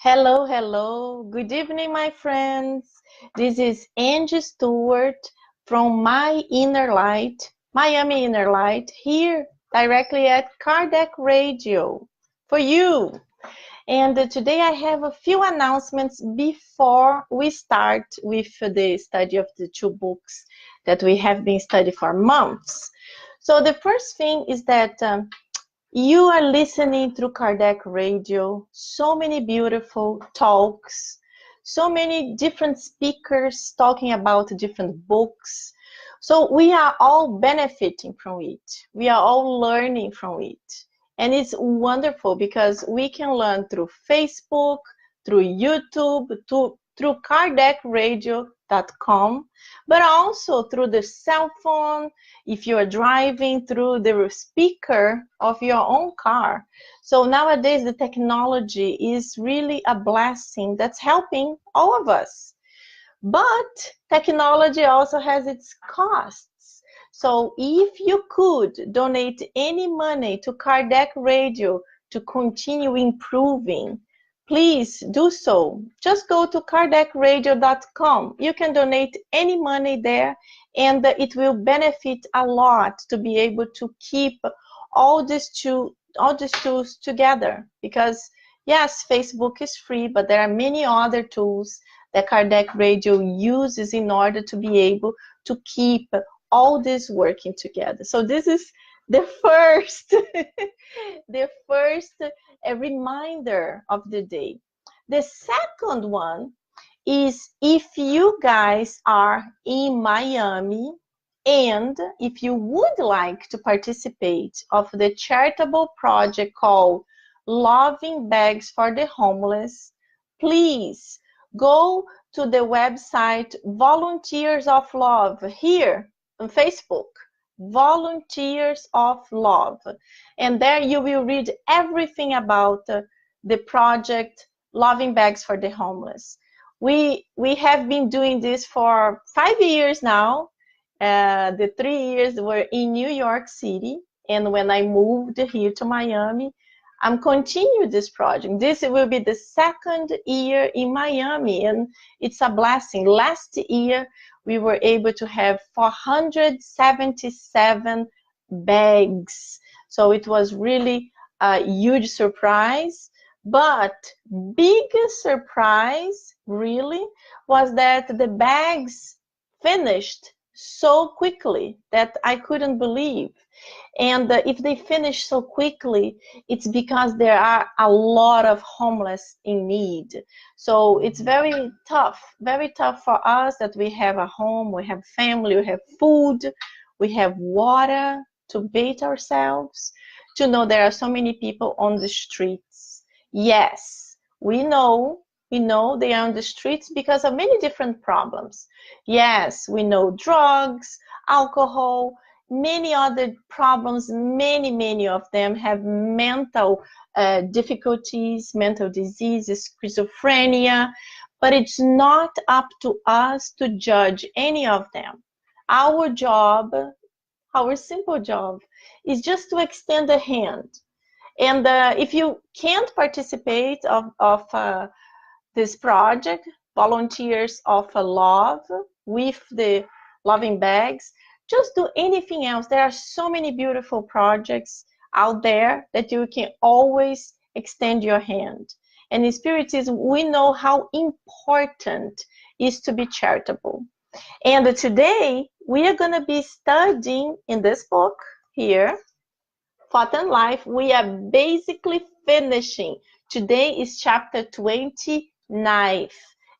Hello, hello. Good evening, my friends. This is Angy Stewart from My Inner Light, Miami Inner Light, here directly at Kardec Radio for you. And today I have a few announcements before we start with the study of the two books that we have been studying for months. So the first thing is that you are listening through Kardec Radio, so many beautiful talks, so many different speakers talking about different books. So we are all benefiting from it. We are all learning from it. And it's wonderful because we can learn through Facebook, through YouTube, through kardecradio.com, but also through the cell phone, if you are driving through the speaker of your own car. So nowadays the technology is really a blessing that's helping all of us. But technology also has its costs. So if you could donate any money to Kardec Radio to continue improving, please do so. Just go to kardecradio.com. You can donate any money there, and it will benefit a lot to be able to keep all these tools together. Because yes, Facebook is free, but there are many other tools that Kardec Radio uses in order to be able to keep all this working together. So this is the first, the first reminder of the day. The second one is if you guys are in Miami and if you would like to participate of the charitable project called Loving Bags for the Homeless, please go to the website Volunteers of Love here on Facebook, Volunteers of Love. And there you will read everything about the project Loving Bags for the Homeless. We have been doing this for 5 years now. The 3 years were in New York City. And when I moved here to Miami, I'm continuing this project. This will be the second year in Miami, and it's a blessing. Last year, we were able to have 477 bags. So it was really a huge surprise. But biggest surprise, really, was that the bags finished so quickly that I couldn't believe. And if they finish so quickly, it's because there are a lot of homeless in need. So it's very tough for us that we have a home, we have family, we have food, we have water to bathe ourselves, to know there are so many people on the streets. Yes, we know they are on the streets because of many different problems. Yes, we know drugs, alcohol, many other problems. Many of them have mental difficulties, mental diseases, schizophrenia, but it's not up to us to judge any of them. Our job, our simple job, is just to extend a hand. And if you can't participate of this project, Volunteers of Love, with the Loving Bags, just do anything else. There are so many beautiful projects out there that you can always extend your hand. And in Spiritism, we know how important it is to be charitable. And today, we are going to be studying in this book here, Thought and Life. We are basically finishing. Today is chapter 29.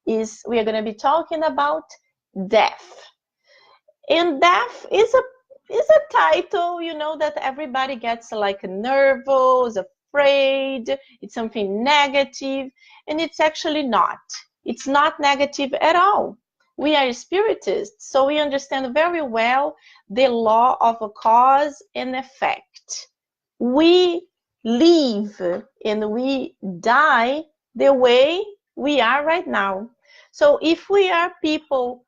We are going to be talking about death. And death is a title, that everybody gets like nervous, afraid. It's something negative, and it's actually not. It's not negative at all. We are spiritists, so we understand very well the law of a cause and effect. We live and we die the way we are right now. So if we are people,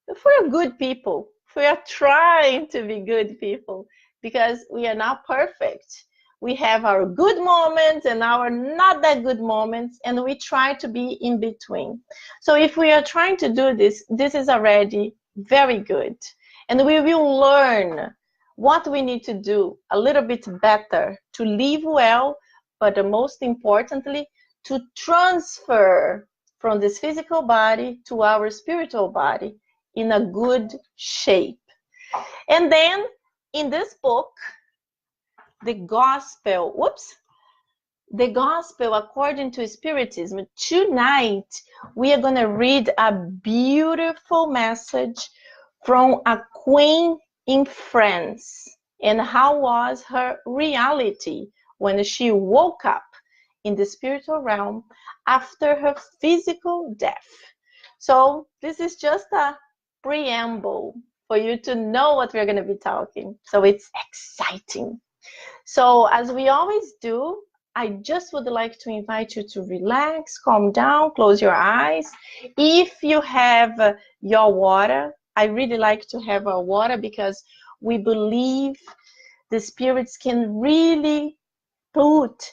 if we are good people, if we are trying to be good people, because we are not perfect, We have our good moments and our not that good moments, and we try to be in between. So if we are trying to do this, this is already very good. And we will learn what we need to do a little bit better to live well, but most importantly, to transfer from this physical body to our spiritual body in a good shape. And then in this book, the gospel according to Spiritism, tonight we are going to read a beautiful message from a queen in France, and how was her reality when she woke up in the spiritual realm after her physical death. So this is just a preamble for you to know what we're going to be talking. So it's exciting. So as we always do, I just would like to invite you to relax, calm down, close your eyes. If you have your water, I really like to have our water because we believe the spirits can really put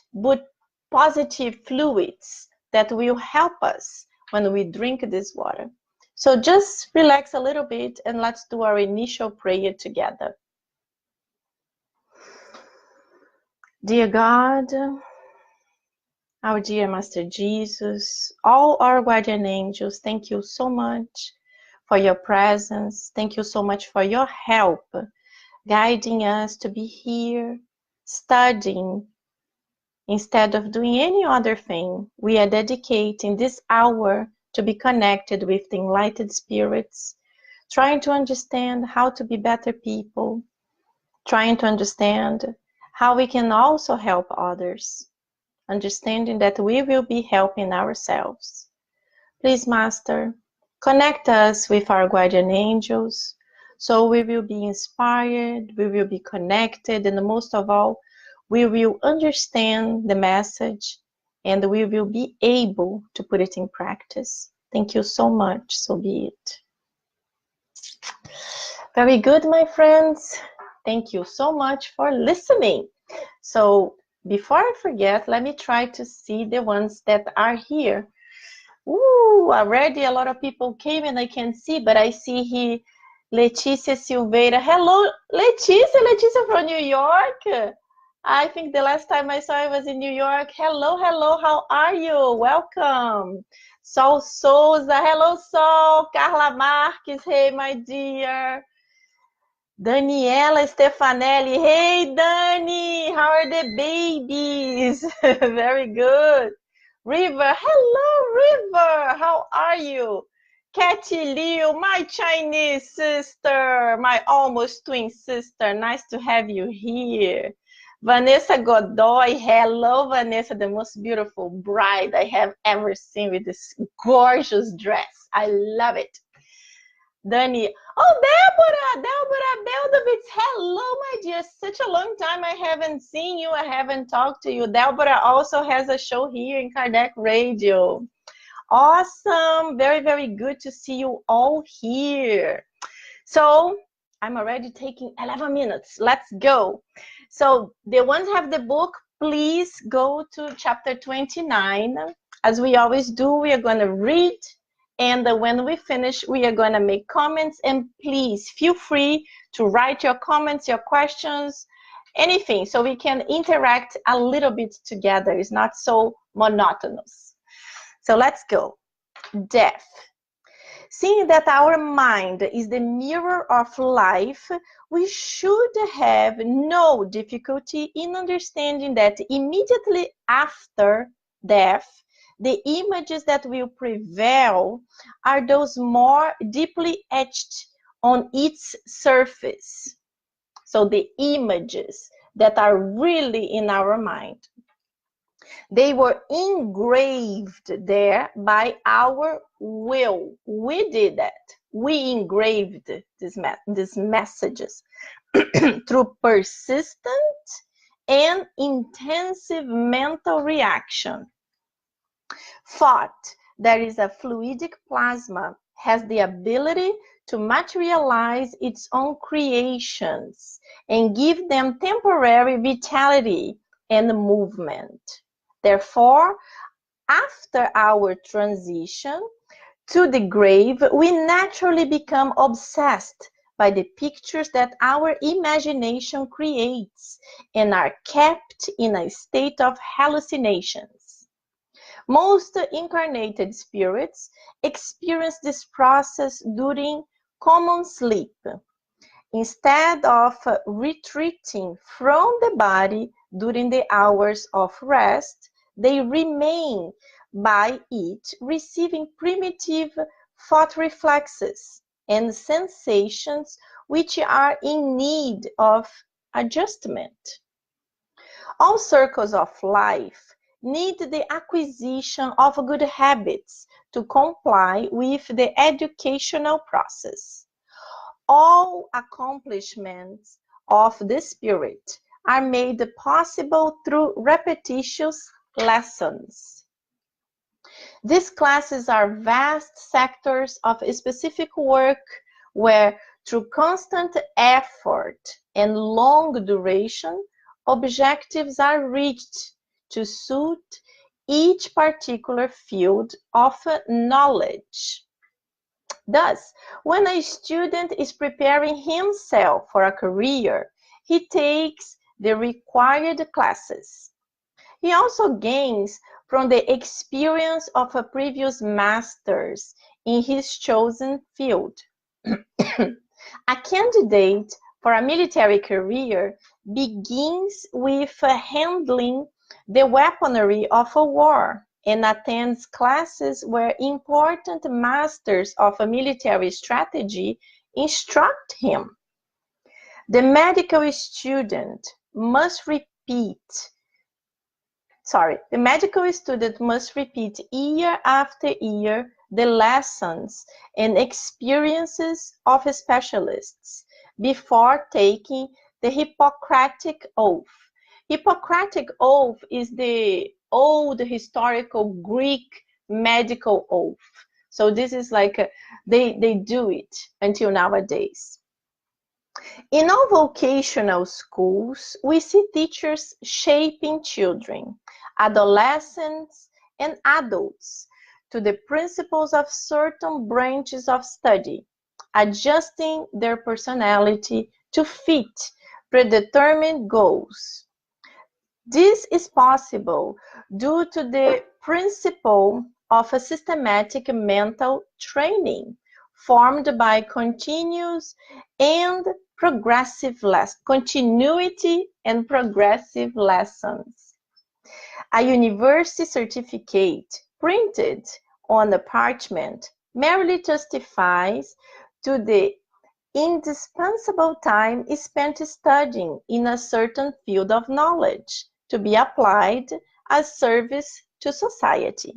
positive fluids that will help us when we drink this water. So just relax a little bit and let's do our initial prayer together. Dear God, our dear Master Jesus, all our guardian angels, thank you so much for your presence. Thank you so much for your help, guiding us to be here, studying. Instead of doing any other thing, we are dedicating this hour to be connected with the enlightened spirits, trying to understand how to be better people, trying to understand how we can also help others, understanding that we will be helping ourselves. Please, Master, connect us with our guardian angels, so we will be inspired, we will be connected, and most of all, we will understand the message, and we will be able to put it in practice. Thank you so much, so be it. Very good, my friends. Thank you so much for listening. So before I forget, let me try to see the ones that are here. Ooh, already a lot of people came and I can see, but I see here Leticia Silveira. Hello, Leticia. Leticia from New York. I think the last time I saw you was in New York. Hello, hello. How are you? Welcome. Sol Souza. Hello, Sol. Carla Marques. Hey, my dear. Daniela Stefanelli. Hey, Dani. How are the babies? Very good. River. Hello, River. How are you? Katy Liu, my Chinese sister, my almost twin sister. Nice to have you here. Vanessa Godoy. Hello, Vanessa, the most beautiful bride I have ever seen with this gorgeous dress. I love it. Dani. Oh, Deborah Beldovitz. Hello, my dear. Such a long time I haven't seen you. I haven't talked to you. Deborah also has a show here in Kardec Radio. Awesome. Very, very good to see you all here. So I'm already taking 11 minutes. Let's go. So the ones who have the book, please go to chapter 29. As we always do, we are going to read. And when we finish, we are going to make comments. And please feel free to write your comments, your questions, anything, so we can interact a little bit together. It's not so monotonous. So let's go. Death. Seeing that our mind is the mirror of life, we should have no difficulty in understanding that immediately after death, the images that will prevail are those more deeply etched on its surface. So the images that are really in our mind. They were engraved there by our will. We did that. We engraved these messages through persistent and intensive mental reaction. Thought, that is a fluidic plasma, has the ability to materialize its own creations and give them temporary vitality and movement. Therefore, after our transition to the grave, we naturally become obsessed by the pictures that our imagination creates and are kept in a state of hallucinations. Most incarnated spirits experience this process during common sleep. Instead of retreating from the body during the hours of rest, they remain by it, receiving primitive thought reflexes and sensations which are in need of adjustment. All circles of life need the acquisition of good habits to comply with the educational process. All accomplishments of the spirit are made possible through repetitious lessons. These classes are vast sectors of specific work where, through constant effort and long duration, objectives are reached to suit each particular field of knowledge. Thus, when a student is preparing himself for a career, he takes the required classes. He also gains from the experience of previous masters in his chosen field. A candidate for a military career begins with handling the weaponry of a war and attends classes where important masters of a military strategy instruct him. The medical student must repeat year after year the lessons and experiences of specialists before taking the Hippocratic Oath. Hippocratic Oath is the old historical Greek medical oath. So this is like they do it until nowadays. In all vocational schools, we see teachers shaping children, adolescents, and adults to the principles of certain branches of study, adjusting their personality to fit predetermined goals. This is possible due to the principle of a systematic mental training formed by continuity and progressive lessons. A university certificate printed on a parchment merely testifies to the indispensable time spent studying in a certain field of knowledge to be applied as service to society.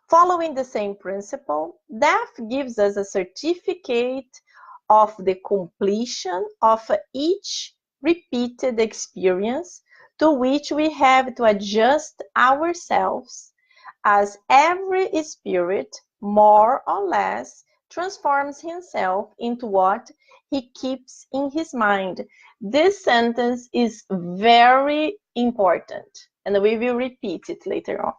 Following the same principle, death gives us a certificate of the completion of each repeated experience to which we have to adjust ourselves, as every spirit, more or less, transforms himself into what he keeps in his mind. This sentence is very important, and we will repeat it later on.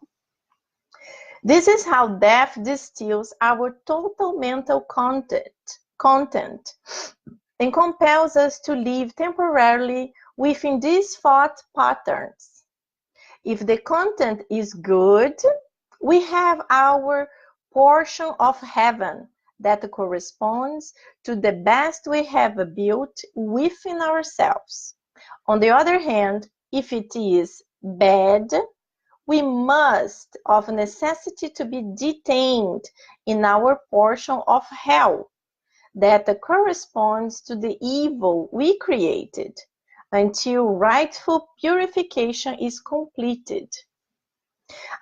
This is how death distills our total mental content and compels us to live temporarily within these thought patterns. If the content is good, we have our portion of heaven that corresponds to the best we have built within ourselves. On the other hand, if it is bad, we must of necessity to be detained in our portion of hell that corresponds to the evil we created until rightful purification is completed.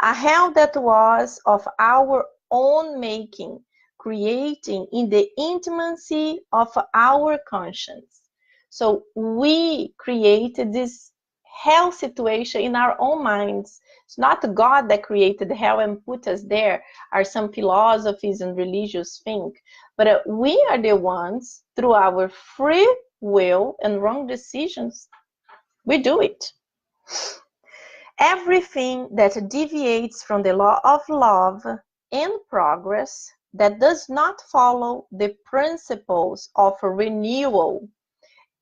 A hell that was of our own making, creating in the intimacy of our conscience. So we created this hell situation in our own minds. It's not God that created hell and put us there, are some philosophies and religious think, but we are the ones, through our free will and wrong decisions, we do it. Everything that deviates from the law of love and progress, that does not follow the principles of renewal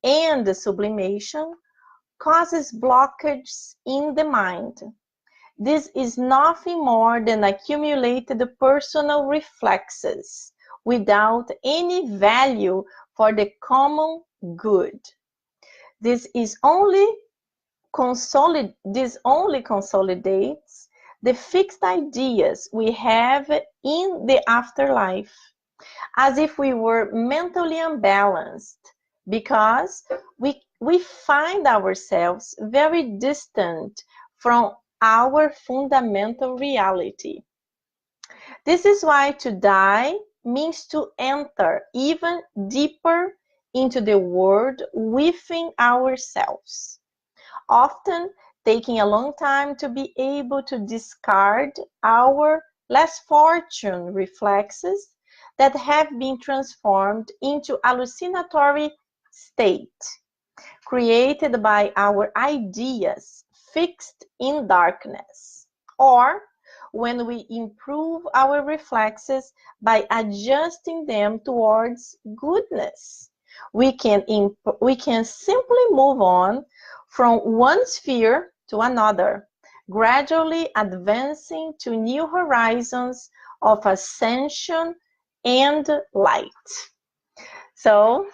and sublimation, causes blockages in the mind. This is nothing more than accumulated personal reflexes without any value for the common good. This only consolidates the fixed ideas we have in the afterlife, as if we were mentally unbalanced, because we find ourselves very distant from our fundamental reality. This is why to die means to enter even deeper into the world within ourselves, often taking a long time to be able to discard our less fortunate reflexes that have been transformed into hallucinatory state, created by our ideas fixed in darkness, or when we improve our reflexes by adjusting them towards goodness. We can simply move on from one sphere to another, gradually advancing to new horizons of ascension and light. So,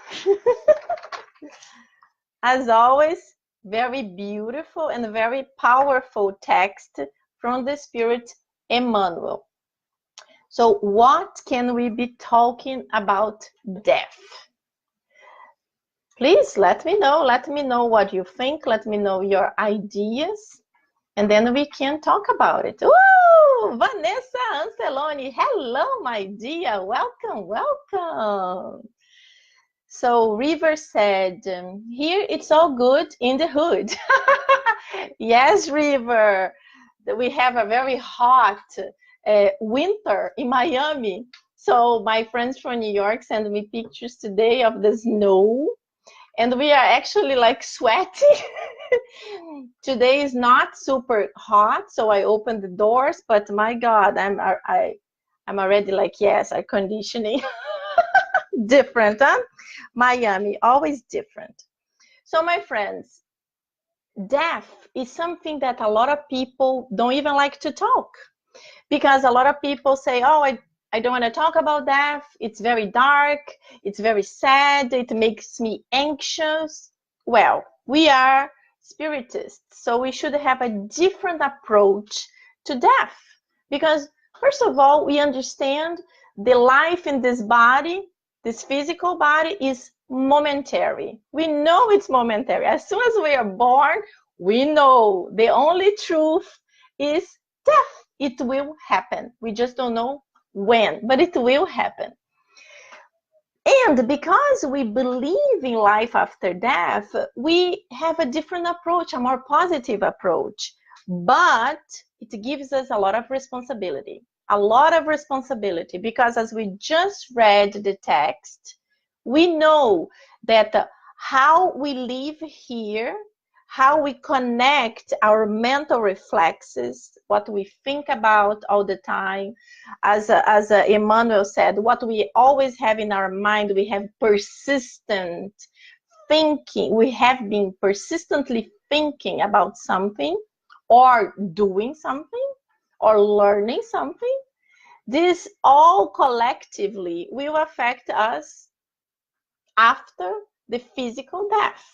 as always, very beautiful and very powerful text from the Spirit Emmanuel. So what can we be talking about death? Please let me know what you think, let me know your ideas, and then we can talk about it. Ooh, Vanessa Anceloni, hello my dear, welcome, welcome. So River said, here it's all good in the hood. Yes, River, we have a very hot winter in Miami. So my friends from New York sent me pictures today of the snow, and we are actually like sweating. Today is not super hot, so I opened the doors, but my God, I'm already like, yes, air conditioning. Different, huh? Miami, always different. So my friends, death is something that a lot of people don't even like to talk, because a lot of people say, oh, I don't want to talk about death. It's very dark. It's very sad. It makes me anxious. Well, we are spiritists, so we should have a different approach to death, because first of all, we understand the life in this body, this physical body, is momentary. We know it's momentary. As soon as we are born, we know the only truth is death. It will happen. We just don't know when, but it will happen. And because we believe in life after death, we have a different approach, a more positive approach. But it gives us a lot of responsibility. A lot of responsibility, because as we just read the text, we know that how we live here, how we connect our mental reflexes, what we think about all the time, as Emmanuel said, what we always have in our mind, we have persistent thinking, we have been persistently thinking about something, or doing something, or learning something. This all collectively will affect us after the physical death.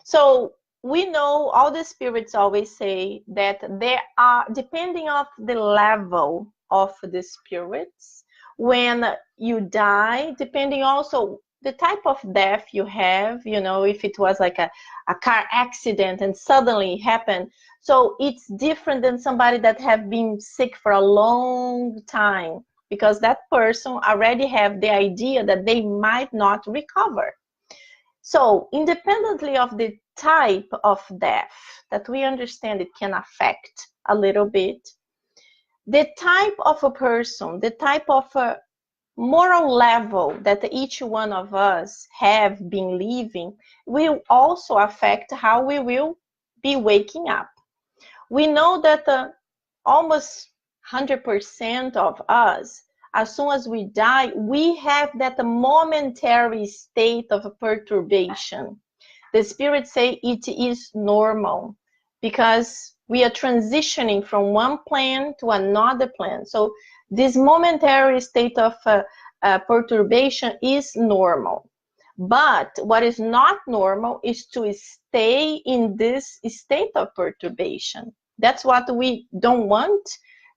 So we know, all the spirits always say that there are, depending on the level of the spirits, when you die, depending also the type of death you have, you know, if it was like a car accident and suddenly it happened, so it's different than somebody that have been sick for a long time, because that person already have the idea that they might not recover. So independently of the type of death that we understand it can affect a little bit, the type of a person, the type of a moral level that each one of us have been living will also affect how we will be waking up. We know that almost 100% of us, as soon as we die, we have that momentary state of perturbation. The spirits say it is normal because we are transitioning from one plane to another plane. So this momentary state of perturbation is normal. But what is not normal is to stay in this state of perturbation. That's what we don't want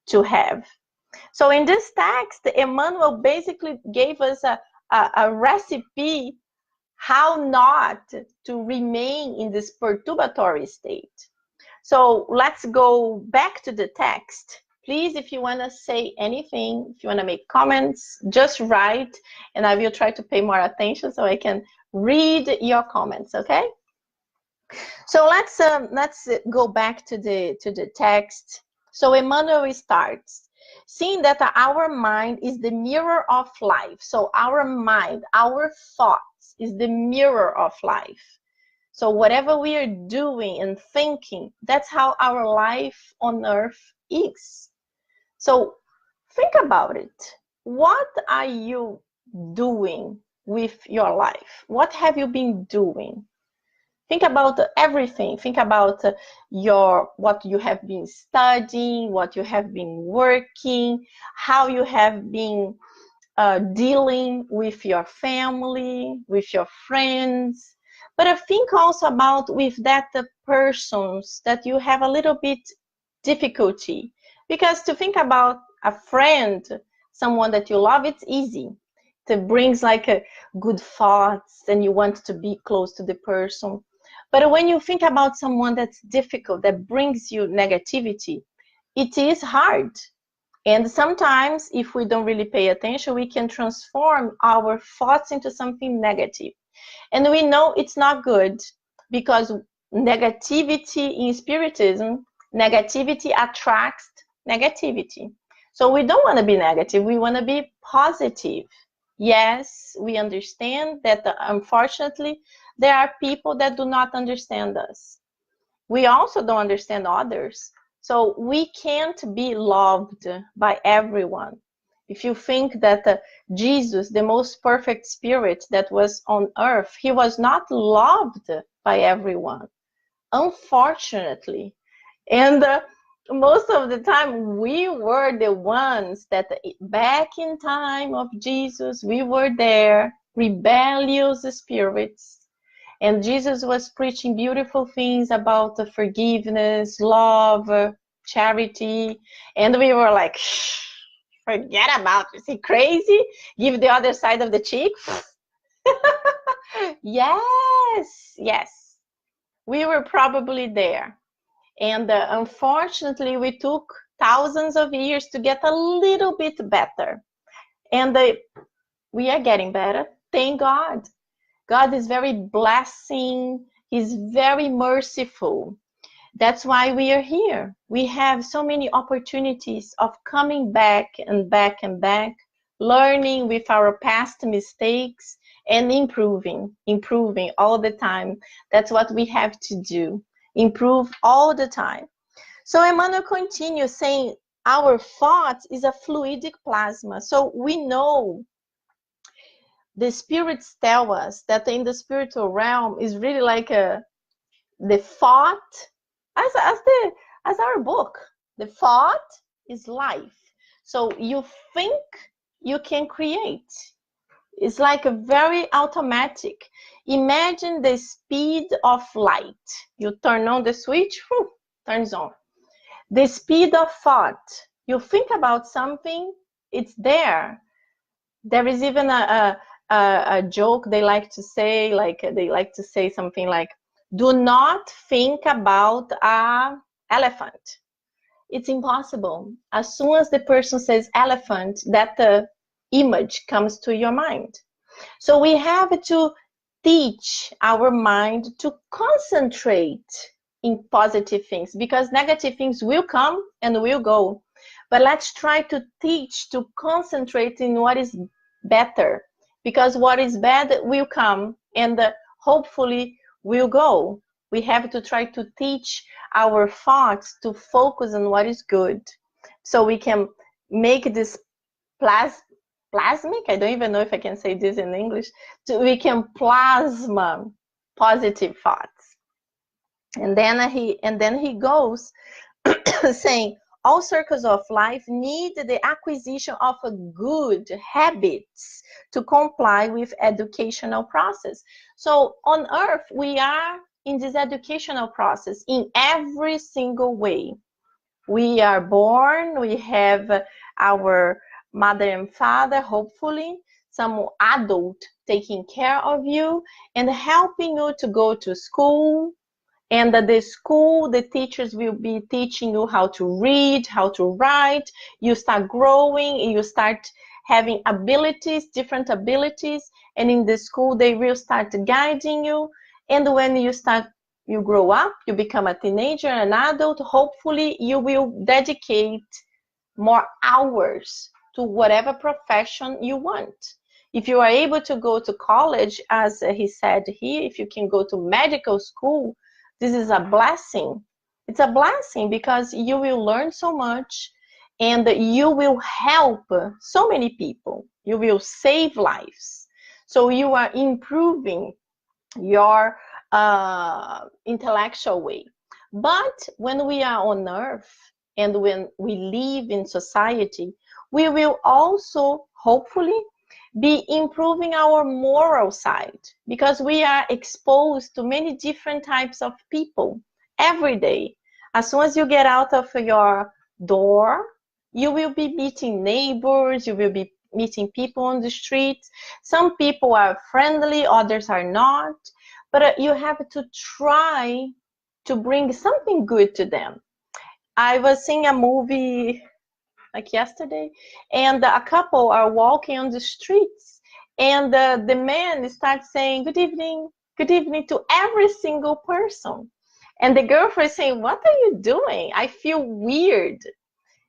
to have. So in this text, Emmanuel basically gave us a recipe how not to remain in this perturbatory state. So let's go back to the text. Please, if you want to say anything, if you want to make comments, just write, and I will try to pay more attention so I can read your comments, okay? So let's go back to the text. So Emmanuel starts, seeing that our mind is the mirror of life. So our mind, our thoughts is the mirror of life. So whatever we are doing and thinking, that's how our life on earth is. So think about it. What are you doing with your life? What have you been doing? Think about everything. Think about what you have been studying, what you have been working, how you have been dealing with your family, with your friends. But I think also about with that persons that you have a little bit difficulty. Because to think about a friend, someone that you love, it's easy. It brings like a good thoughts and you want to be close to the person. But when you think about someone that's difficult, that brings you negativity, it is hard. And sometimes, if we don't really pay attention, we can transform our thoughts into something negative. And we know it's not good because negativity in Spiritism, negativity attracts negativity. So we don't want to be negative. We want to be positive. Yes, we understand that unfortunately, there are people that do not understand us. We also don't understand others. So we can't be loved by everyone. If you think that Jesus, the most perfect spirit that was on earth, he was not loved by everyone, unfortunately. And most of the time, we were the ones that back in time of Jesus, we were there, rebellious spirits. And Jesus was preaching beautiful things about the forgiveness, love, charity. And we were like, forget about it. Is he crazy? Give the other side of the cheek? Yes, yes. We were probably there. And unfortunately, we took thousands of years to get a little bit better. And we are getting better. Thank God. God is very blessing. He's very merciful. That's why we are here. We have so many opportunities of coming back and back and back, learning with our past mistakes and improving all the time. That's what we have to do. Improve all the time. So Emmanuel continues saying, our thoughts is a fluidic plasma. So we know the spirits tell us that in the spiritual realm is really like the thought as our book. The thought is life. So you think, you can create. It's like a very automatic. Imagine the speed of light. You turn on the switch, whew, turns on. The speed of thought. You think about something, it's there. There is even a joke they like to say, something like, do not think about an elephant. It's impossible. As soon as the person says elephant, that image comes to your mind. So we have to teach our mind to concentrate in positive things, because negative things will come and will go. But let's try to teach to concentrate in what is better, because what is bad will come and hopefully will go. We have to try to teach our thoughts to focus on what is good. So we can make this plasmic, I don't even know if I can say this in English, we can plasma positive thoughts. And then he goes saying all circles of life need the acquisition of a good habits to comply with educational process. So on earth, we are in this educational process in every single way. We are born, we have our mother and father, hopefully, some adult taking care of you and helping you to go to school. And at the school, the teachers will be teaching you how to read, how to write. You start growing, and you start having abilities, different abilities. And in the school, they will start guiding you. And when you grow up, you become a teenager, an adult, hopefully you will dedicate more hours to whatever profession you want. If you are able to go to college, as he said here, if you can go to medical school, this is a blessing. It's a blessing because you will learn so much and you will help so many people. You will save lives. So you are improving your intellectual way. But when we are on earth and when we live in society, we will also hopefully be improving our moral side because we are exposed to many different types of people every day. As soon as you get out of your door, you will be meeting neighbors, you will be meeting people on the streets. Some people are friendly, others are not, but you have to try to bring something good to them. I was seeing a movie like yesterday, and a couple are walking on the streets, and the man starts saying good evening to every single person, and the girlfriend is saying, what are you doing? I feel weird.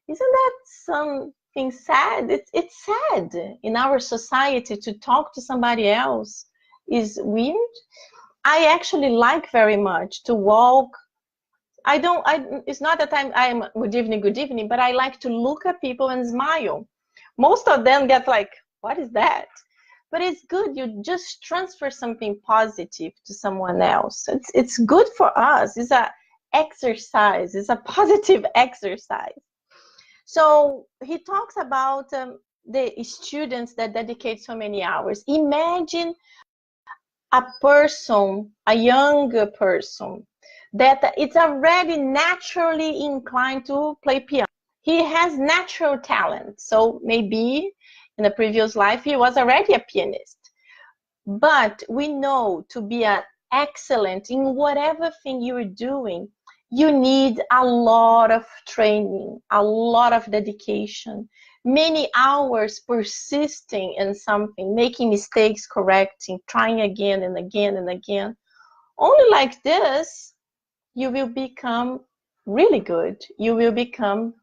Isn't that something sad? It's sad in our society to talk to somebody else is weird. I actually like very much to walk. It's not that I'm good evening, but I like to look at people and smile. Most of them get like, what is that? But it's good. You just transfer something positive to someone else. It's good for us. It's a exercise. It's a positive exercise. So he talks about the students that dedicate so many hours. Imagine a person, a younger person, that it's already naturally inclined to play piano. He has natural talent. So maybe in a previous life, he was already a pianist. But we know to be an excellent in whatever thing you're doing, you need a lot of training, a lot of dedication, many hours persisting in something, making mistakes, correcting, trying again and again and again. Only like this, you will become really good. You will become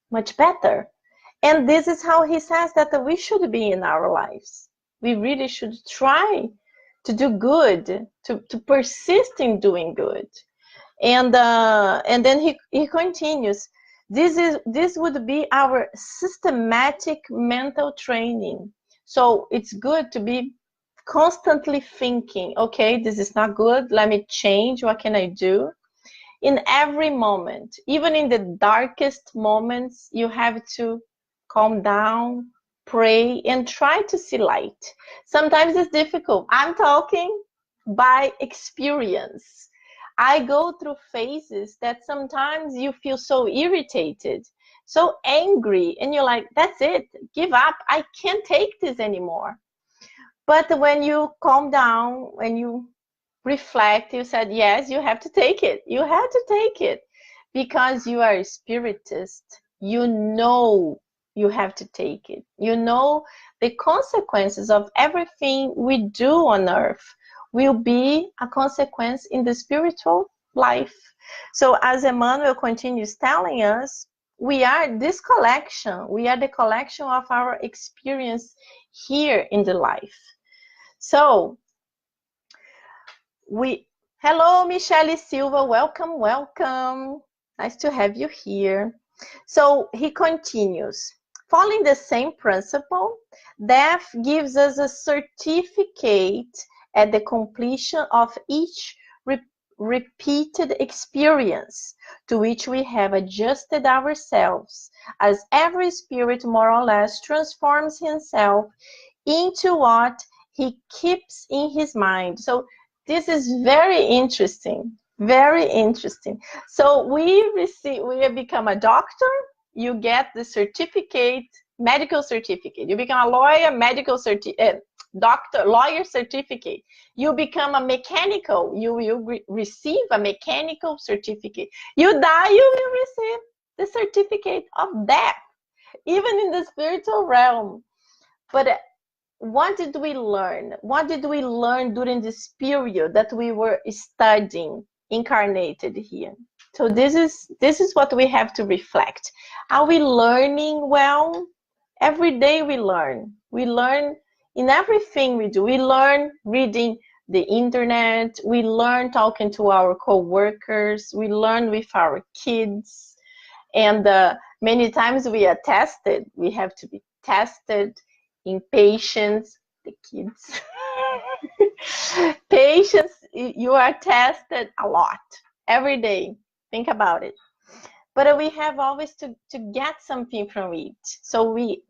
much better. And this is how he says that we should be in our lives. We really should try to do good, to persist in doing good. And then he continues, this would be our systematic mental training. So it's good to be constantly thinking, okay, this is not good, let me change, what can I do? In every moment, even in the darkest moments, you have to calm down, pray, and try to see light. Sometimes it's difficult. I'm talking by experience. I go through phases that sometimes you feel so irritated, so angry, and you're like, that's it, give up. I can't take this anymore. But when you calm down, when you reflect, you said, yes, you have to take it. You have to take it because you are a spiritist. You know you have to take it. You know the consequences of everything we do on earth will be a consequence in the spiritual life. So as Emmanuel continues telling us, we are this collection. We are the collection of our experience here in the life. So Hello, Michele Silva. Welcome, welcome. Nice to have you here. So he continues. Following the same principle, death gives us a certificate at the completion of each repeated experience to which we have adjusted ourselves, as every spirit more or less transforms himself into what he keeps in his mind. So this is very interesting, very interesting. So we have become a doctor, you get the certificate, medical certificate. You become a lawyer, medical certificate, doctor, lawyer certificate. You become a mechanical, you will receive a mechanical certificate. You die, you will receive the certificate of death, even in the spiritual realm. But what did we learn? What did we learn during this period that we were studying, incarnated here? So this is what we have to reflect. Are we learning well? Every day we learn. We learn in everything we do. We learn reading the internet. We learn talking to our co-workers. We learn with our kids. And many times we are tested. We have to be tested in patience. The kids. Patience, you are tested a lot every day. Think about it. But we have always to get something from it. So we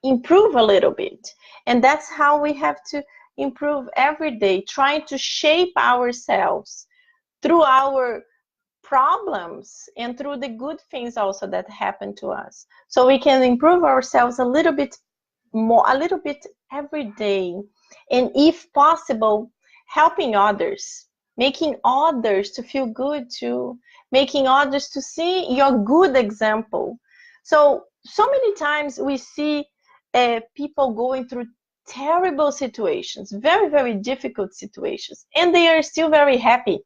improve a little bit. And that's how we have to improve every day, trying to shape ourselves through our problems and through the good things also that happen to us. So we can improve ourselves a little bit more, a little bit every day. And if possible, helping others, making others to feel good too, making others to see your good example. So many times we see people going through terrible situations, very, very difficult situations, and they are still very happy.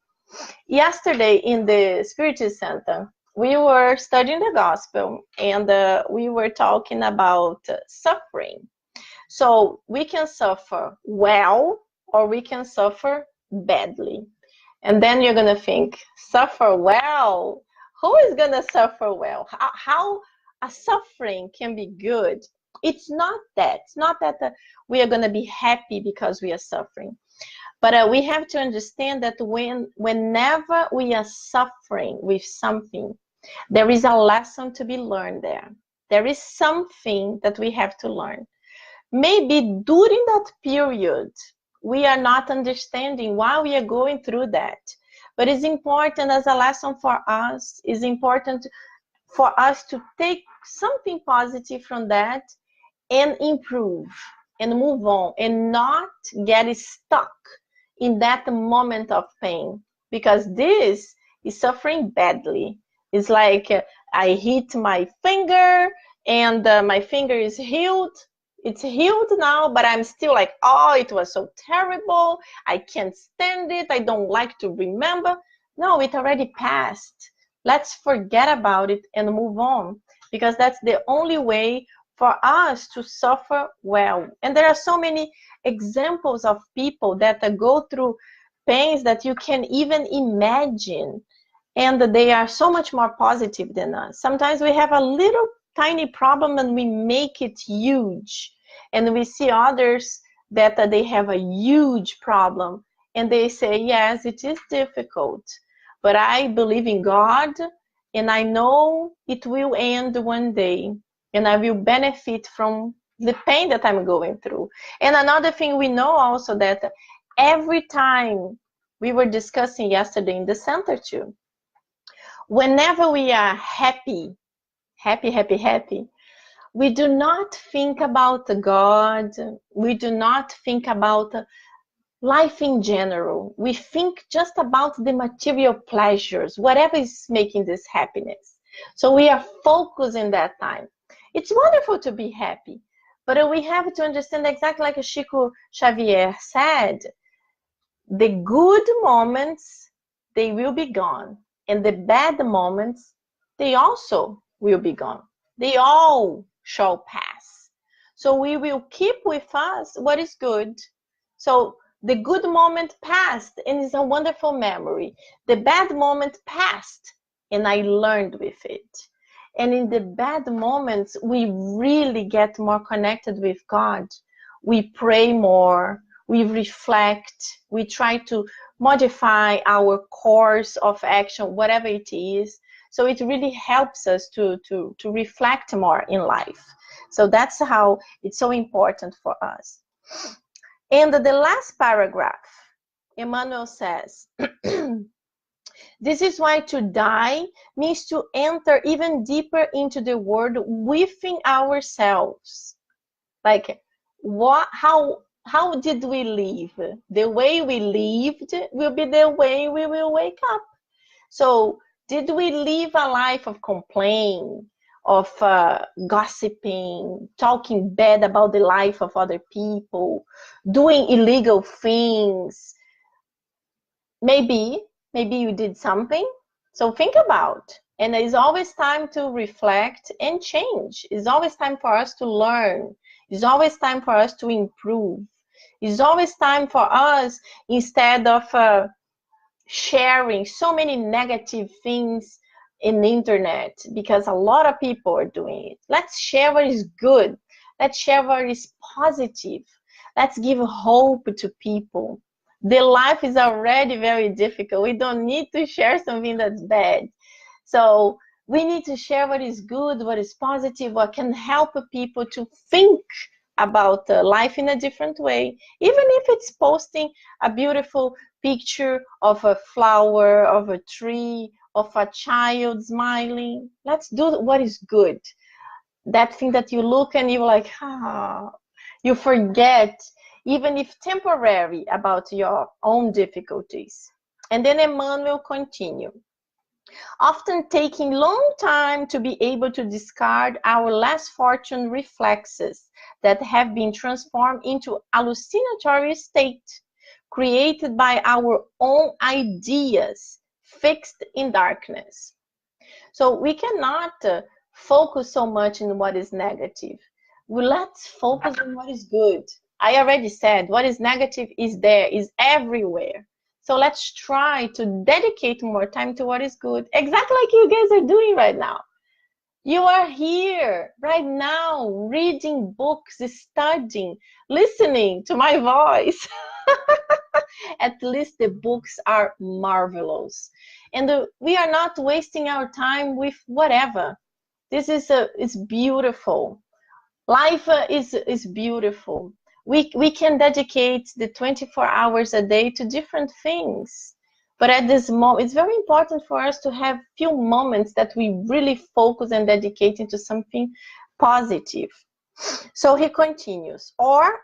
Yesterday in the Spiritism Center, we were studying the gospel, and we were talking about suffering. So we can suffer well, or we can suffer badly. And then you're going to think, suffer well? Who is going to suffer well? How a suffering can be good? It's not that. It's not that we are going to be happy because we are suffering. But we have to understand that whenever we are suffering with something, there is a lesson to be learned there. There is something that we have to learn. Maybe during that period, we are not understanding why we are going through that. But it's important as a lesson for us. It's important for us to take something positive from that and improve and move on and not get stuck in that moment of pain, because this is suffering badly. It's like I hit my finger and my finger is healed. It's healed now, but I'm still like, oh, it was so terrible. I can't stand it. I don't like to remember. No, it already passed. Let's forget about it and move on, because that's the only way for us to suffer well. And there are so many examples of people that go through pains that you can even imagine, and they are so much more positive than us. Sometimes we have a little tiny problem and we make it huge, and we see others that they have a huge problem and they say, yes, it is difficult, but I believe in God and I know it will end one day and I will benefit from the pain that I'm going through. And another thing we know also, that every time, we were discussing yesterday in the center too, whenever we are happy, we do not think about God. We do not think about life in general. We think just about the material pleasures, whatever is making this happiness. So we are focused in that time. It's wonderful to be happy, but we have to understand, exactly like Chico Xavier said, the good moments, they will be gone. And the bad moments, they also will be gone. They all shall pass. So we will keep with us what is good. So The good moment passed, and it's a wonderful memory. The bad moment passed, and I learned with it. And in the bad moments, we really get more connected with God. We pray more, we reflect, we try to modify our course of action, whatever it is. So it really helps us to reflect more in life. So that's how it's so important for us. And the last paragraph, Emmanuel says, this is why to die means to enter even deeper into the world within ourselves. Like, how did we live? The way we lived will be the way we will wake up. So, did we live a life of complaint, of gossiping, talking bad about the life of other people, doing illegal things? Maybe you did something. So think about. And it's always time to reflect and change. It's always time for us to learn. It's always time for us to improve. It's always time for us, instead of sharing so many negative things in the internet, because a lot of people are doing it. Let's share what is good. Let's share what is positive. Let's give hope to people. The life is already very difficult. We don't need to share something that's bad. So we need to share what is good, what is positive, what can help people to think about life in a different way. Even if it's posting a beautiful picture of a flower, of a tree, of a child smiling. Let's do what is good. That thing that you look and you're like, you forget, even if temporary, about your own difficulties. And then Emmanuel continue. Often taking long time to be able to discard our less fortunate reflexes that have been transformed into hallucinatory state, created by our own ideas, fixed in darkness. So we cannot focus so much on what is negative. Let's focus on what is good. I already said what is negative is there, is everywhere. So let's try to dedicate more time to what is good, exactly like you guys are doing right now. You are here right now, reading books, studying, listening to my voice. At least the books are marvelous. And we are not wasting our time with whatever. This is it's beautiful. Life is beautiful. We can dedicate the 24 hours a day to different things. But at this moment, it's very important for us to have few moments that we really focus and dedicate into something positive. So he continues, or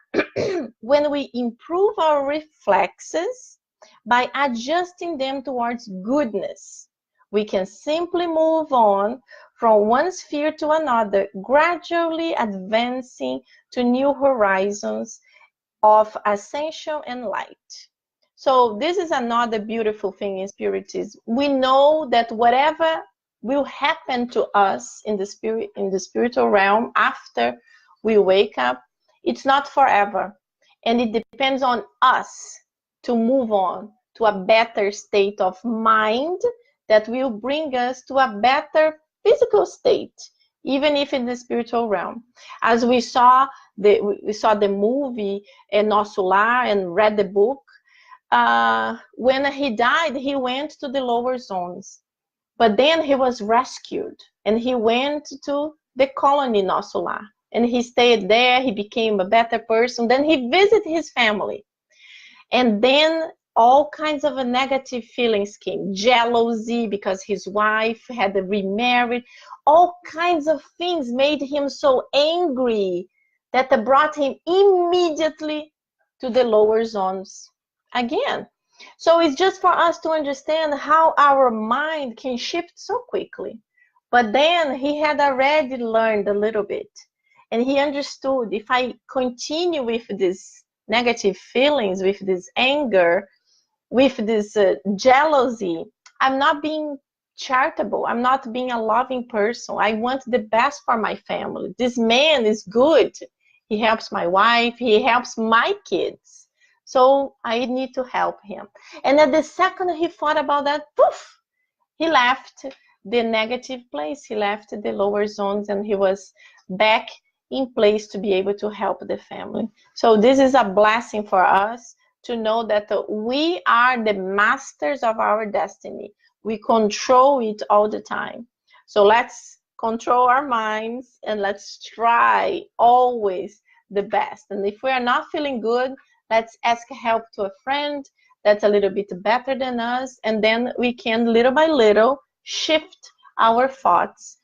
when we improve our reflexes by adjusting them towards goodness, we can simply move on from one sphere to another, gradually advancing to new horizons of ascension and light. So this is another beautiful thing in Spiritism. We know that whatever will happen to us in the spiritual realm after we wake up, it's not forever. And it depends on us to move on to a better state of mind that will bring us to a better physical state, even if in the spiritual realm. As we saw the movie Nosso Lar and read the book, when he died, he went to the lower zones. But then he was rescued and he went to the colony Nosso Lar. And he stayed there, he became a better person. Then he visited his family. And then all kinds of negative feelings came. Jealousy because his wife had remarried. All kinds of things made him so angry that brought him immediately to the lower zones again. So it's just for us to understand how our mind can shift so quickly. But then he had already learned a little bit. And he understood, if I continue with these negative feelings, with this anger, with this jealousy, I'm not being charitable. I'm not being a loving person. I want the best for my family. This man is good. He helps my wife. He helps my kids. So I need to help him. And at the second he thought about that, poof, he left the negative place. He left the lower zones and he was back in place to be able to help the family. So this is a blessing for us to know that we are the masters of our destiny. We control it all the time. So let's control our minds and let's try always the best. And if we are not feeling good, let's ask help to a friend that's a little bit better than us, and then we can little by little shift our thoughts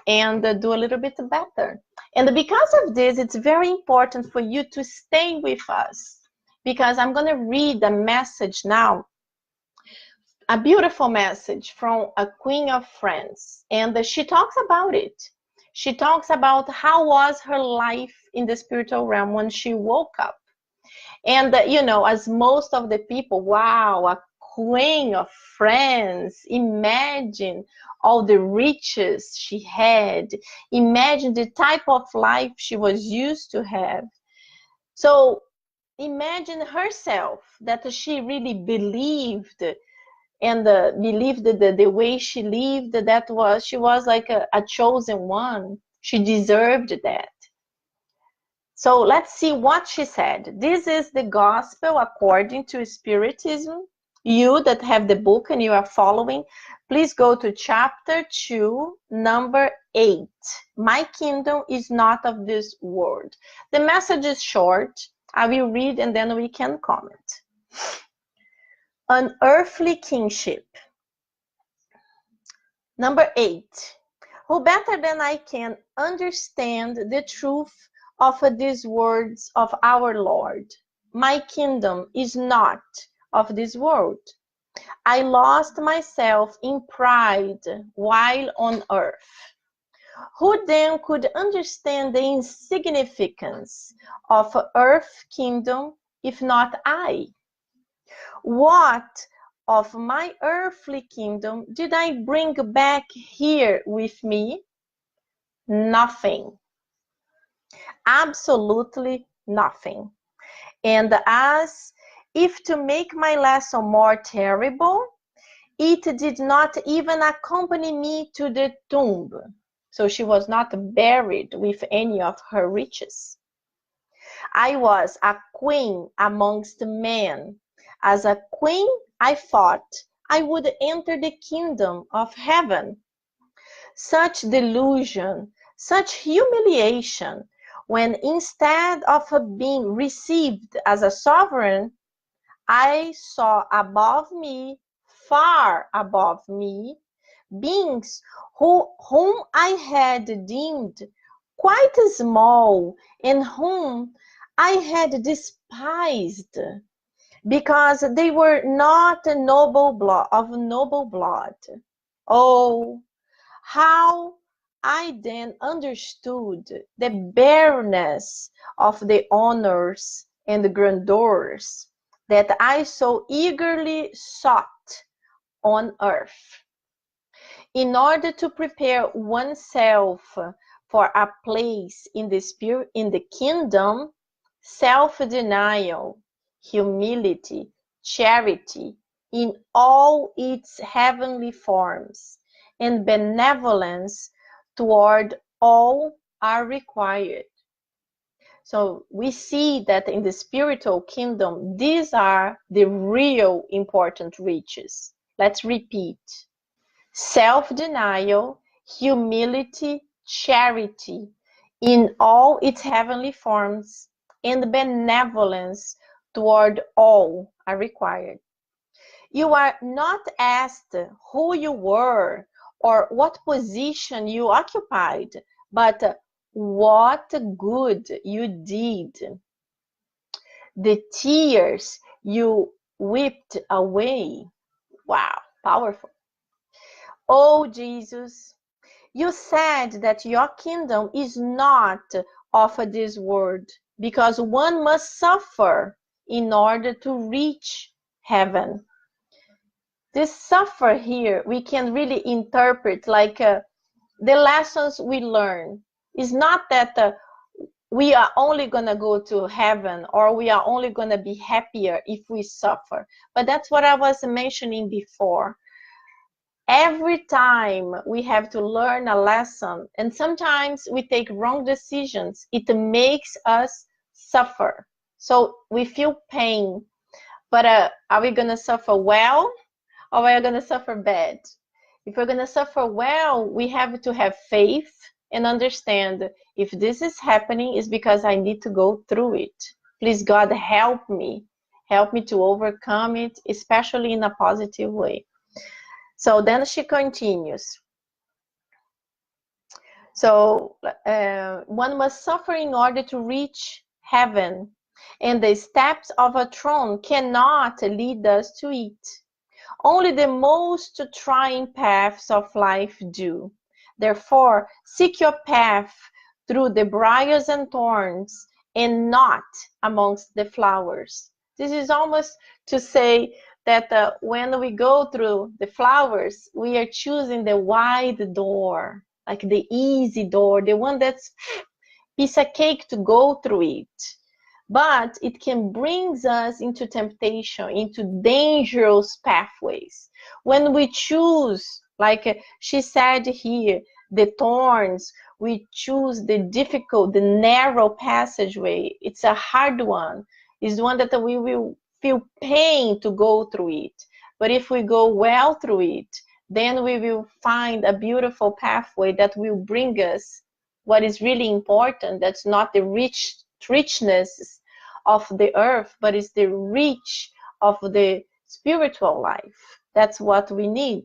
and do a little bit better. And because of this, it's very important for you to stay with us, because I'm going to read a message now, a beautiful message from a Queen of France, and she talks about it. She talks about how was her life in the spiritual realm when she woke up. And, you know, as most of the people, wow, a queen of France, imagine all the riches she had, imagine the type of life she was used to have. So imagine herself that she really believed and believed the way she lived, that was, she was like a chosen one. She deserved that. So let's see what she said. This is the gospel according to Spiritism. You that have the book and you are following, please go to chapter 2, number 8. My kingdom is not of this world. The message is short. I will read and then we can comment. An earthly kingship. Number 8. Who better than I can understand the truth of these words of our Lord? My kingdom is not of this world. I lost myself in pride while on earth. Who then could understand the insignificance of earth kingdom if not I? What of my earthly kingdom did I bring back here with me? Nothing. Absolutely nothing. And as if to make my lesson more terrible, it did not even accompany me to the tomb. So she was not buried with any of her riches. I was a queen amongst men. As a queen, I thought I would enter the kingdom of heaven. Such delusion, such humiliation, when instead of being received as a sovereign, I saw above me, far above me, beings whom I had deemed quite small and whom I had despised because they were not of noble blood. Oh, how I then understood the bareness of the honors and the grandeurs that I so eagerly sought on earth. In order to prepare oneself for a place in the kingdom, self-denial, humility, charity in all its heavenly forms, and benevolence toward all are required. So we see that in the spiritual kingdom, these are the real important riches. Let's repeat. Self-denial, humility, charity in all its heavenly forms, and benevolence toward all are required. You are not asked who you were or what position you occupied, but what good you did. The tears you wept away. Wow, powerful. Oh, Jesus, you said that your kingdom is not of this world because one must suffer in order to reach heaven. This suffer here, we can really interpret like the lessons we learn. It's not that we are only going to go to heaven, or we are only going to be happier if we suffer. But that's what I was mentioning before. Every time we have to learn a lesson, and sometimes we take wrong decisions, it makes us suffer. So we feel pain. But are we going to suffer well, or are we going to suffer bad? If we're going to suffer well, we have to have faith and understand, if this is happening, it's because I need to go through it. Please, God, help me. Help me to overcome it, especially in a positive way. So then she continues. So one must suffer in order to reach heaven, and the steps of a throne cannot lead us to it. Only the most trying paths of life do. Therefore, seek your path through the briars and thorns, and not amongst the flowers. This is almost to say that when we go through the flowers, we are choosing the wide door, like the easy door, the one that's piece of cake to go through it. But it can bring us into temptation, into dangerous pathways. When we choose, like she said here, the thorns, we choose the difficult, the narrow passageway. It's a hard one. It's one that we will feel pain to go through it. But if we go well through it, then we will find a beautiful pathway that will bring us what is really important. That's not the richness of the earth, but it's the reach of the spiritual life. That's what we need,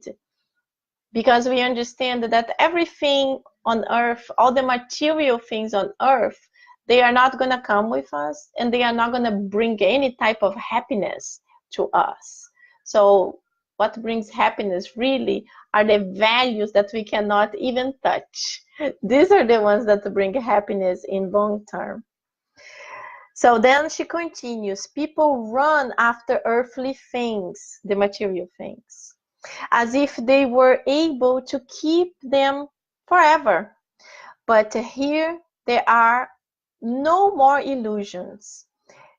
because we understand that everything on earth, all the material things on earth, they are not going to come with us, and they are not going to bring any type of happiness to us. So what brings happiness really are the values that we cannot even touch. These are the ones that bring happiness in long term. So then she continues, people run after earthly things, the material things, as if they were able to keep them forever. But here there are no more illusions.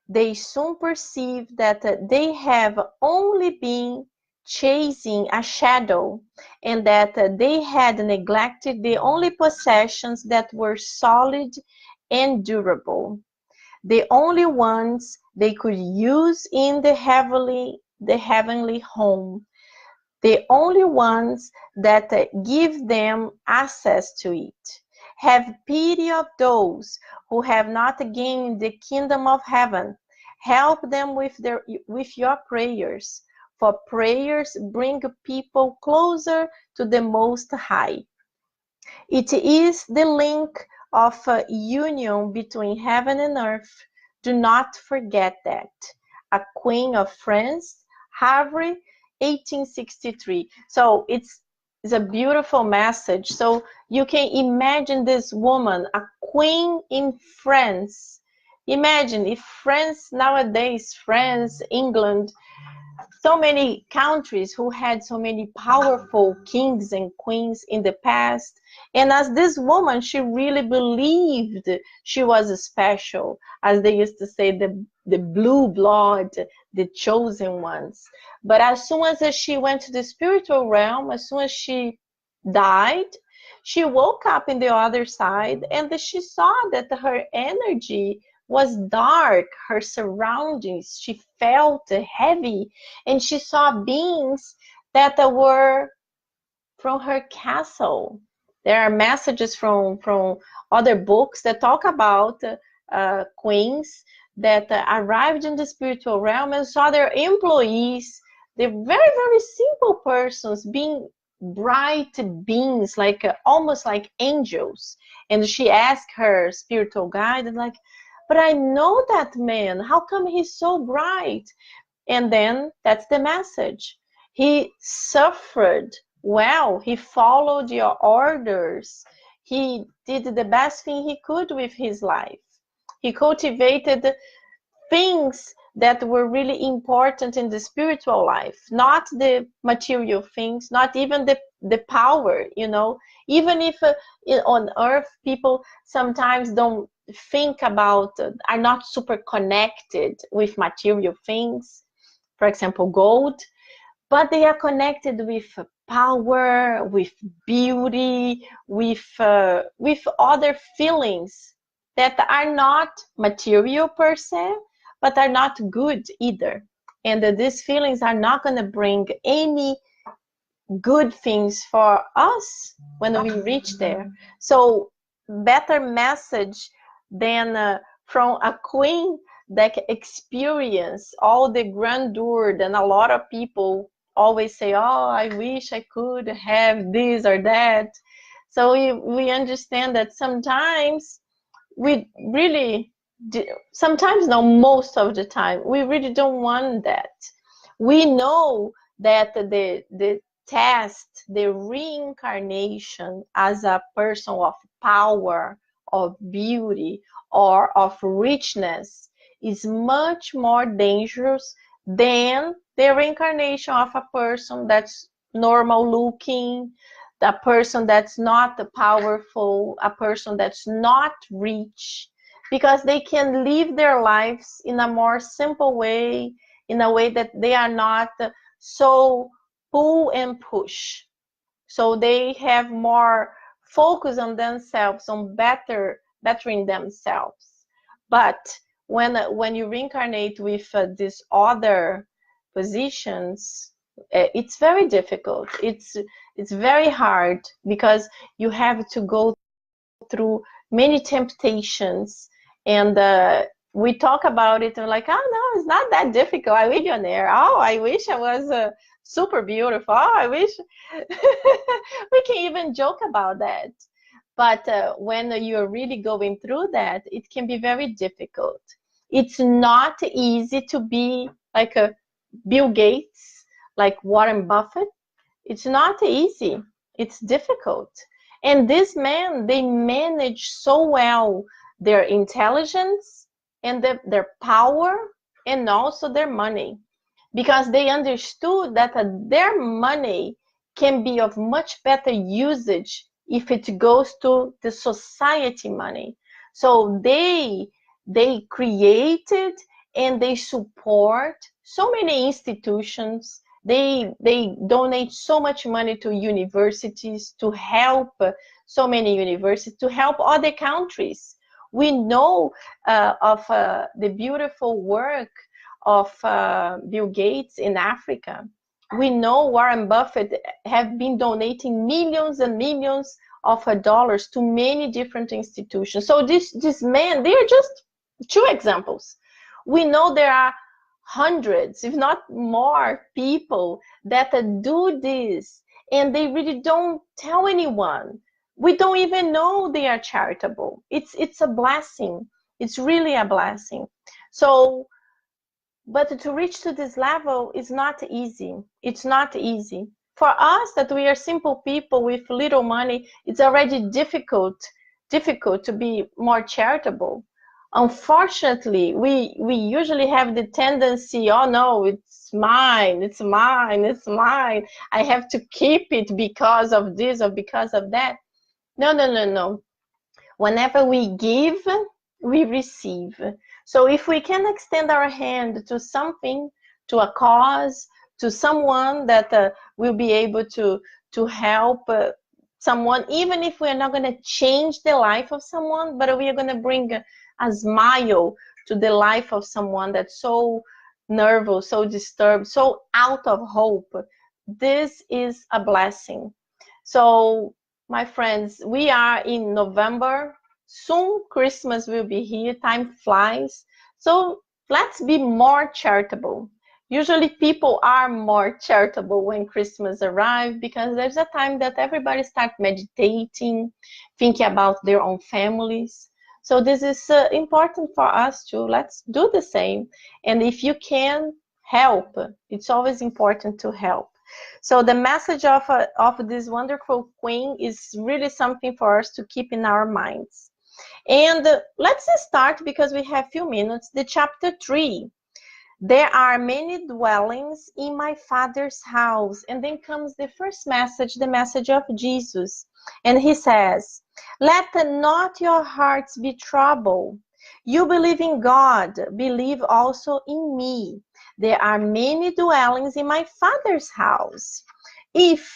They soon perceive that they have only been chasing a shadow, and that they had neglected the only possessions that were solid and durable, the only ones they could use in the heavenly home, the only ones that give them access to it. Have pity of those who have not gained the kingdom of heaven. Help them with your prayers, for prayers bring people closer to the Most High. It is the link of union between heaven and earth. Do not forget that. A Queen of France, Havre, 1863. So it's a beautiful message. So you can imagine this woman, a queen in France. Imagine if France nowadays, France, England, so many countries who had so many powerful kings and queens in the past. And as this woman, she really believed she was special, as they used to say, the blue blood, the chosen ones. But as soon as she went to the spiritual realm, as soon as she died, she woke up in the other side, and she saw that her energy was dark, her surroundings, she felt heavy, and she saw beings that were from her castle. There are messages from other books that talk about queens that arrived in the spiritual realm and saw their employees, the very, very simple persons, being bright beings, like almost like angels. And she asked her spiritual guide, like, but I know that man, how come he's so bright? And then that's the message. He suffered well. He followed your orders. He did the best thing he could with his life. He cultivated things that were really important in the spiritual life, not the material things, not even the power, you know. Even if on earth people sometimes don't think about, are not super connected with material things, for example gold, but they are connected with power, with beauty, with other feelings that are not material per se, but are not good either. And these feelings are not going to bring any good things for us when we reach there. So better message than from a queen that experience all the grandeur than a lot of people always say, oh, I wish I could have this or that. So we understand that sometimes we really, sometimes, no, most of the time, we really don't want that. We know that the test, the reincarnation as a person of power, of beauty, or of richness is much more dangerous than the reincarnation of a person that's normal looking, a person that's not powerful, a person that's not rich, because they can live their lives in a more simple way, in a way that they are not so pull and push. So they have more focus on themselves, on bettering themselves. But when you reincarnate with these other positions, it's very difficult. It's very hard because you have to go through many temptations, and we talk about it and like, oh no, it's not that difficult. I millionaire. Oh, I wish I was super beautiful. Oh, I wish. We can even joke about that. But when you're really going through that, it can be very difficult. It's not easy to be like a Bill Gates, like Warren Buffett. It's not easy. It's difficult. And these men, they manage so well their intelligence and their power and also their money, because they understood that their money can be of much better usage if it goes to the society money. So they created and they support so many institutions. They donate so much money to universities to help so many universities, to help other countries. We know of the beautiful work of Bill Gates in Africa. We know Warren Buffett have been donating millions and millions of dollars to many different institutions. So these men, they are just two examples. We know there are hundreds, if not more, people that do this, and they really don't tell anyone. We don't even know they are charitable. It's a blessing. It's really a blessing. So, but to reach to this level is not easy. It's not easy. For us that we are simple people with little money, it's already difficult to be more charitable. Unfortunately, we usually have the tendency, oh no, it's mine, it's mine, it's mine. I have to keep it because of this or because of that. No, no, no, no. Whenever we give, we receive. So if we can extend our hand to something, to a cause, to someone that will be able to help someone, even if we're not going to change the life of someone, but we are going to bring a smile to the life of someone that's so nervous, so disturbed, so out of hope, this is a blessing. So my friends, we are in November. Soon Christmas will be here. Time flies. So let's be more charitable. Usually people are more charitable when Christmas arrives, because there's a time that everybody starts meditating, thinking about their own families. So this is important for us too. Let's do the same. And if you can help, it's always important to help. So the message of this wonderful queen is really something for us to keep in our minds. And let's start, because we have few minutes, the chapter 3. There are many dwellings in my Father's house. And then comes the first message, the message of Jesus. And he says, let not your hearts be troubled. You believe in God, believe also in me. There are many dwellings in my Father's house. If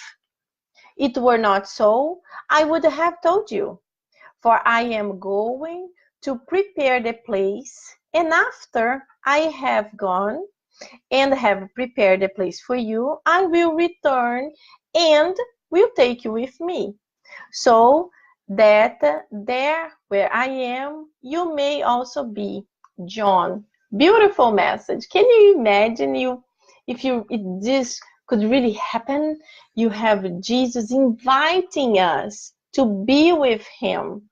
it were not so, I would have told you. For I am going to prepare the place, and after I have gone and have prepared a place for you, I will return and will take you with me, so that there where I am, you may also be. John. Beautiful message. Can you imagine if this could really happen? You have Jesus inviting us to be with him.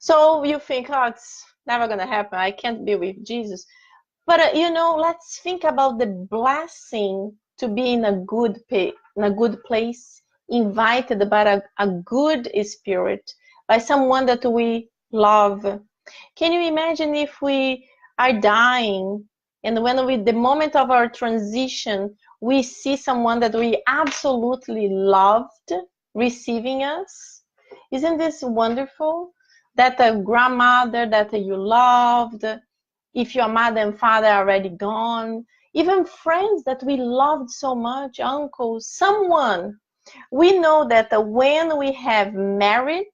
So you think, oh, it's never going to happen. I can't be with Jesus. But let's think about the blessing to be in a good place, invited by a good spirit, by someone that we love. Can you imagine if we are dying and when the moment of our transition, we see someone that we absolutely loved receiving us? Isn't this wonderful? That a grandmother that you loved, if your mother and father are already gone, even friends that we loved so much, uncles, someone. We know that when we have married,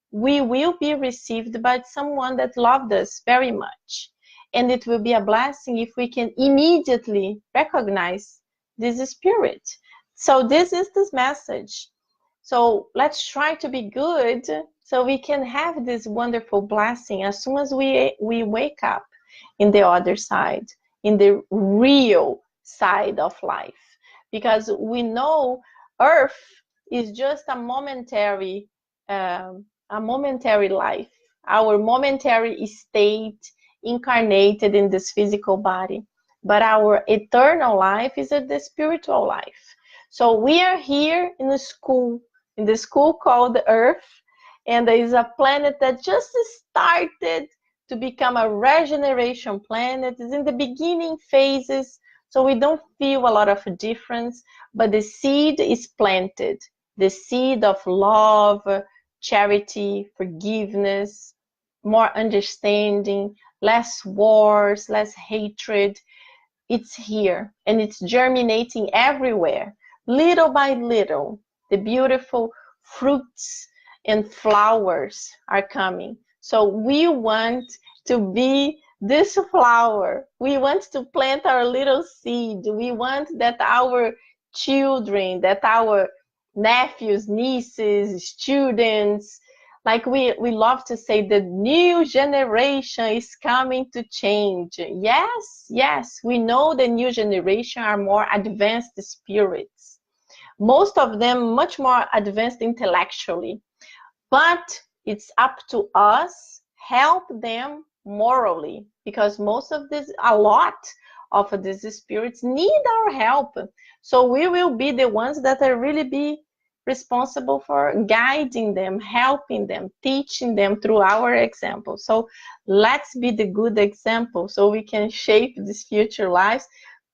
we will be received by someone that loved us very much. And it will be a blessing if we can immediately recognize this spirit. So this is this message. So let's try to be good so we can have this wonderful blessing as soon as we wake up in the other side, in the real side of life. Because we know earth is just a momentary life, our momentary state incarnated in this physical body. But our eternal life is the spiritual life. So we are here in the school called Earth, and there is a planet that just started to become a regeneration planet. It's in the beginning phases, so we don't feel a lot of difference, but the seed is planted. The seed of love, charity, forgiveness, more understanding, less wars, less hatred. It's here, and it's germinating everywhere, little by little. The beautiful fruits and flowers are coming. So we want to be this flower. We want to plant our little seed. We want that our children, that our nephews, nieces, students, like we love to say, the new generation is coming to change. Yes, we know the new generation are more advanced spirits. Most of them much more advanced intellectually. But it's up to us help them morally, because a lot of these spirits need our help. So we will be the ones that are really be responsible for guiding them, helping them, teaching them through our example. So let's be the good example so we can shape these future lives,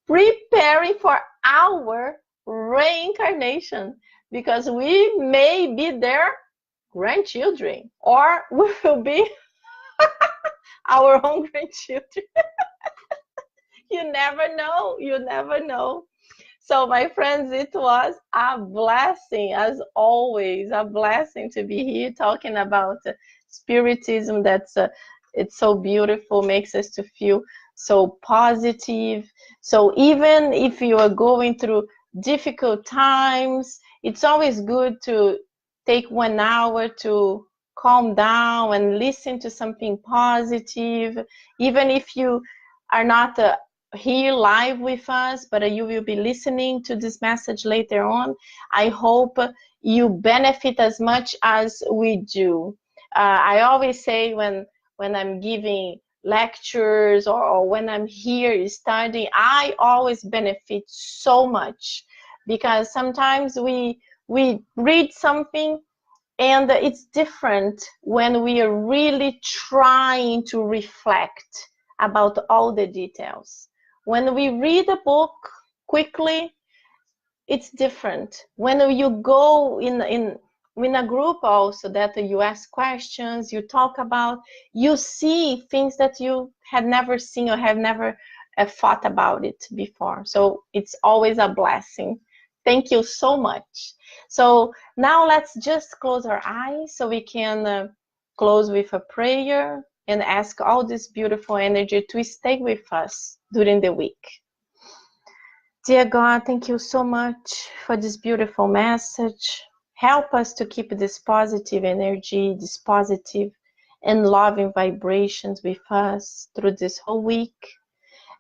preparing for our reincarnation, because we may be their grandchildren, or we will be our own grandchildren. You never know. You never know. So, my friends, it was a blessing, as always, a blessing to be here talking about Spiritism. It's so beautiful, makes us to feel so positive. So even if you are going through difficult times, it's always good to take 1 hour to calm down and listen to something positive. Even if you are not here live with us, but you will be listening to this message later on. I hope you benefit as much as we do. I always say when I'm giving lectures or when I'm here studying, I always benefit so much, because sometimes we read something and it's different when we are really trying to reflect about all the details. When we read a book quickly, it's different. When you go in a group also that you ask questions, you talk about, you see things that you had never seen or have never thought about it before. So it's always a blessing. Thank you so much. So now let's just close our eyes so we can close with a prayer and ask all this beautiful energy to stay with us during the week. Dear God, thank you so much for this beautiful message. Help us to keep this positive energy, this positive and loving vibrations with us through this whole week.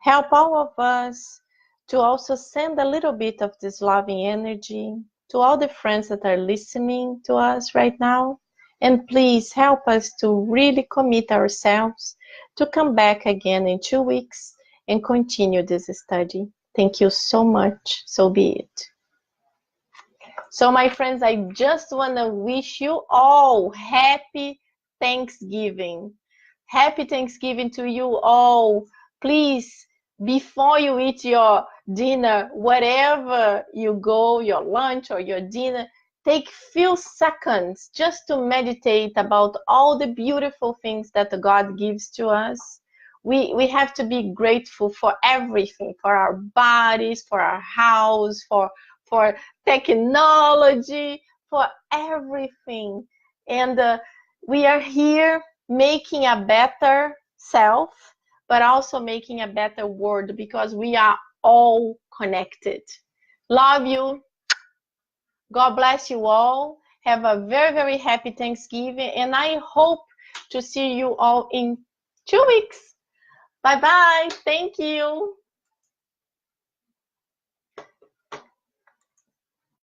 Help all of us to also send a little bit of this loving energy to all the friends that are listening to us right now. And please help us to really commit ourselves to come back again in 2 weeks and continue this study. Thank you so much. So be it. So my friends, I just want to wish you all happy Thanksgiving. Happy Thanksgiving to you all. Please, before you eat your dinner, wherever you go, your lunch or your dinner, take few seconds just to meditate about all the beautiful things that God gives to us. We have to be grateful for everything, for our bodies, for our house, for technology, for everything. And we are here making a better self, but also making a better world because we are all connected. Love you. God bless you all. Have a very, very happy Thanksgiving. And I hope to see you all in 2 weeks. Bye-bye. Thank you.